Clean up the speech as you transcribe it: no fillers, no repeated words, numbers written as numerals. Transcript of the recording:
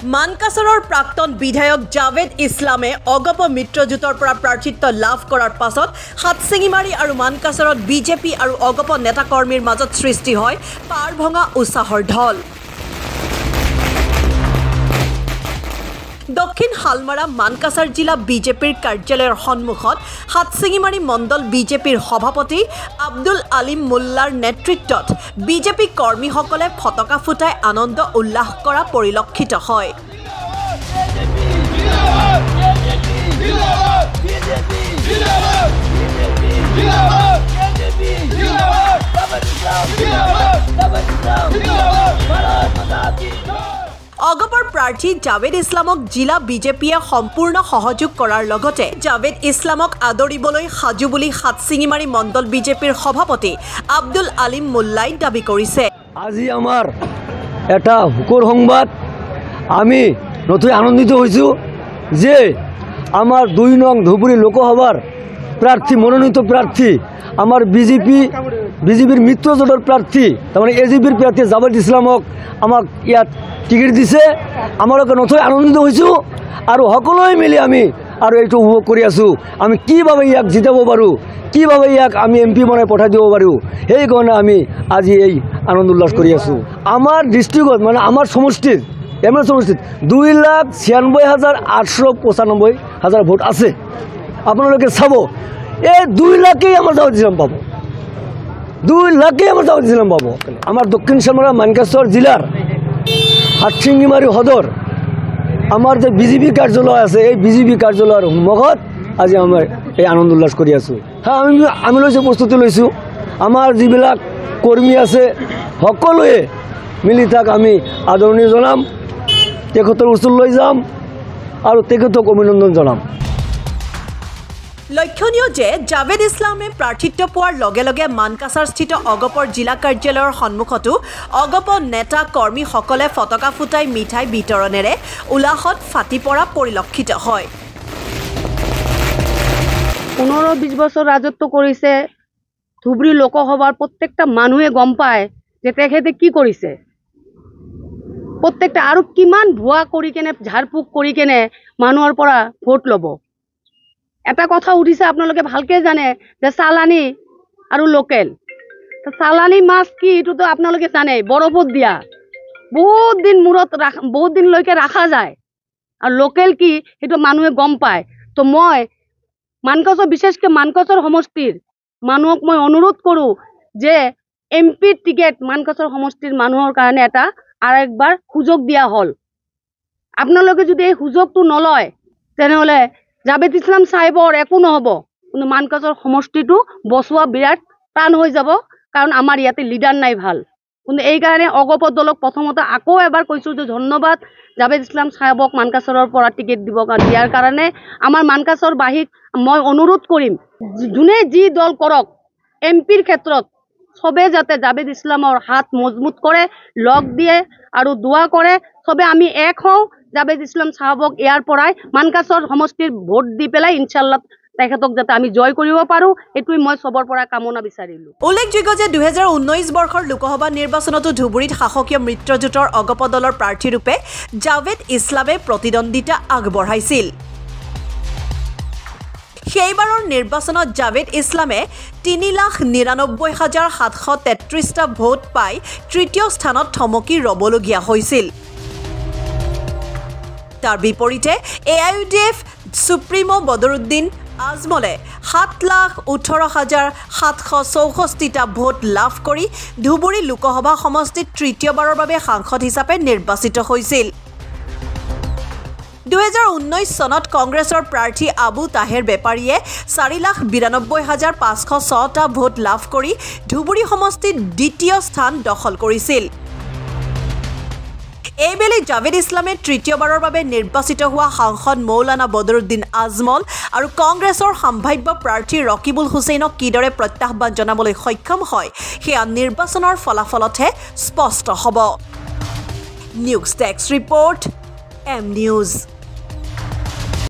মানকাছৰৰ প্ৰাক্তন বিধায়ক জাভেদ ইছলামে অগপ মিত্ৰজোঁটৰ পৰা প্ৰাৰ্থিত্ব লাভ কৰাৰ পাছত হাতচিঙিমাৰী আৰু মানকাছৰত বিজেপি আৰু অগপ নেতাকৰ্মীৰ মাজত সৃষ্টি হয় পাৰভঙা উৎসাহৰ ঢল। দক্ষিণ হালমাৰা মানকাছাৰ জিলা বিজেপিৰ কাৰ্যালয়ৰ সন্মুখত হাতচিঙিমাৰী মণ্ডল বিজেপিৰ সভাপতি আব্দুল আলিম মোল্লাৰ নেতৃত্বত বিজেপি কৰ্মীসকলে ফটকা ফুটাই আনন্দ উল্লাস কৰা পৰিলক্ষিত হয়। অগপৰ প্ৰাৰ্থী জাভেদ ইছলামক জিলা বিজেপিয়ে সম্পূৰ্ণ সহযোগ কৰাৰ লগতে জাভেদ ইছলামক আদৰিবলৈ সাজু বুলি হাতচিঙিমাৰী মণ্ডল বিজেপিৰ সভাপতি আব্দুল আলিম মোল্লাই দাবী কৰিছে। আজি আমাৰ এটা হুকুৰ সংবাদ, আমি নথৈ আনন্দিত হৈছোঁ যে আমাৰ ২ নং ধুবুৰী লোকসভাৰ প্ৰাৰ্থী মনোনীত প্ৰাৰ্থী আমাৰ বিজেপিৰ মিত্ৰজোঁটৰ প্ৰাৰ্থী তাৰমানে এজিপিৰ প্ৰাৰ্থী জাভেদ ইছলামক আমাক ইয়াত টিকেট দিছে। আমালোকে নথৈ আনন্দিত হৈছোঁ আৰু সকলোৱে মিলি আমি আৰু এইটো উপভোগ কৰি আছোঁ। আমি কিভাৱে ইয়াক জিতাব পাৰোঁ, কিভাৱে ইয়াক আমি MP বনাই পঠাই দিব পাৰোঁ, সেইকাৰণে আমি আজি এই আনন্দ উল্লাস কৰি আছোঁ। আমাৰ ডিষ্ট্ৰিক্টত মানে আমাৰ সমষ্টিত ML সমষ্টিত 2,96,895 ভোট আছে। আপোনালোকে চাব, এই 2 লাখেই আমাৰ জাভেদ ইছলাম পাব, 2 লাখেই আমাৰ জাভেদ ইছলাম পাব। আমাৰ দক্ষিণ চামৰা মানকাছৰ জিলাৰ হাতচিঙিমাৰী সদৰ আমাৰ যে বিজেপি কাৰ্যালয় আছে, এই বিজেপি কাৰ্যালয়ৰ সন্মুখত আজি আমাৰ এই আনন্দ উল্লাস কৰি আছোঁ। আমি লৈছোঁ, প্ৰস্তুতি লৈছোঁ। আমাৰ যিবিলাক কৰ্মী আছে সকলোৱে মিলি তাক আমি আদৰণি জনাম, তেখেতৰ ওচৰলৈ যাম আৰু তেখেতক অভিনন্দন জনাম। লক্ষণীয় যে জাভেদ ইছলামে প্ৰাৰ্থিত্ব পোৱাৰ লগে লগে মানকাছাৰস্থিত অগপৰ জিলা কাৰ্যালয়ৰ সন্মুখতো অগপ নেতা কৰ্মীসকলে ফটকা ফুটাই মিঠাই বিতৰণেৰে উল্লাসত ফাটি পৰা পৰিলক্ষিত হয়। 15-20 বছৰ ৰাজত্ব কৰিছে ধুবুৰী লোকসভাৰ প্ৰত্যেকটা মানুহে গম পায় যে তেখেতে কি কৰিছে, প্ৰত্যেকটা আৰু কিমান ভুৱা কৰি কেনে ঝাৰফুক কৰি কেনে মানুহৰ পৰা ভোট ল'ব। এটা কথা উঠিছে, আপোনালোকে ভালকে জানে যে চালানী আৰু লোকেল। চালানী মাছ কি এইটোতো আপোনালোকে জানে, বৰফত দিয়া বহুত দিন মূৰত বহুত দিনলৈকে ৰখা যায়, আৰু লোকেল কি সেইটো মানুহে গম পায়। তো মই মানকাছৰ বিশেষকৈ মানকাছৰ সমষ্টিৰ মানুহক মই অনুৰোধ কৰোঁ যে MP টিকেট মানকাছৰ সমষ্টিৰ মানুহৰ কাৰণে এটা আৰু একবাৰ সুযোগ দিয়া হ'ল। আপোনালোকে যদি এই সুযোগটো নলয় তেনেহ'লে জাভেদ ইছলাম চাহেবৰ একো নহ'ব, কিন্তু মানকাছৰ সমষ্টিটো বচোৱা বিৰাট টান হৈ যাব, কাৰণ আমাৰ ইয়াতে লিডাৰ নাই ভাল। কিন্তু এইকাৰণে অগপ দলক প্ৰথমতে আকৌ এবাৰ কৈছোঁ যে ধন্যবাদ জাভেদ ইছলাম চাহেবক মানকাছৰৰ পৰা টিকেট দিয়াৰ কাৰণে। আমাৰ মানকাছৰবাসীক মই অনুৰোধ কৰিম, যোনে যি দল কৰক MPৰ ক্ষেত্ৰত চবে যাতে জাভেদ ইছলামৰ হাত মজবুত কৰে, লগ দিয়ে আৰু দোৱা কৰে। চবে আমি এক হওঁ, জাভেদ ইছলাম চাহাবক ইয়াৰ পৰাই মানকাছৰ সমষ্টিৰ ভোট দি পেলাই ইনশাল্লাহ তেখেতক যাতে আমি জয় কৰিব পাৰোঁ, এইটোৱে মই চবৰ পৰা কামনা বিচাৰিলোঁ। উল্লেখযোগ্য যে 2019 বৰ্ষৰ লোকসভা নিৰ্বাচনতো ধুবুৰীত শাসকীয় মিত্ৰজোঁটৰ অগপ দলৰ প্ৰাৰ্থীৰূপে জাভেদ ইছলামে প্ৰতিদ্বন্দ্বিতা আগবঢ়াইছিল। সেইবাৰৰ নিৰ্বাচনত জাভেদ ইছলামে 3,99,733টা ভোট পাই তৃতীয় স্থানত থমকি ৰ'বলগীয়া হৈছিল। তাৰ বিপৰীতে AIUDF সুপ্ৰিমো বদৰুদ্দিন আজমলে 7,18,764টা ভোট লাভ কৰি ধুবুৰী লোকসভা সমষ্টিত তৃতীয়বাৰৰ বাবে সাংসদ হিচাপে নিৰ্বাচিত হৈছিল। 2019 চনত কংগ্ৰেছৰ প্ৰাৰ্থী আবু তাহেৰ বেপাৰীয়ে 4,92,506টা ভোট লাভ কৰি ধুবুৰী সমষ্টিত দ্বিতীয় স্থান দখল কৰিছিল। এইবেলি জাভেদ ইছলামে তৃতীয়বাৰৰ বাবে নিৰ্বাচিত হোৱা সাংসদ মৌলানা বদৰুদ্দিন আজমল আৰু কংগ্ৰেছৰ সম্ভাৱ্য প্ৰাৰ্থী ৰকিবুল হুছেইনক কিদৰে প্ৰত্যাহ্বান জনাবলৈ সক্ষম হয় সেয়া নিৰ্বাচনৰ ফলাফলতহে স্পষ্ট হ'ব। News desk report M News।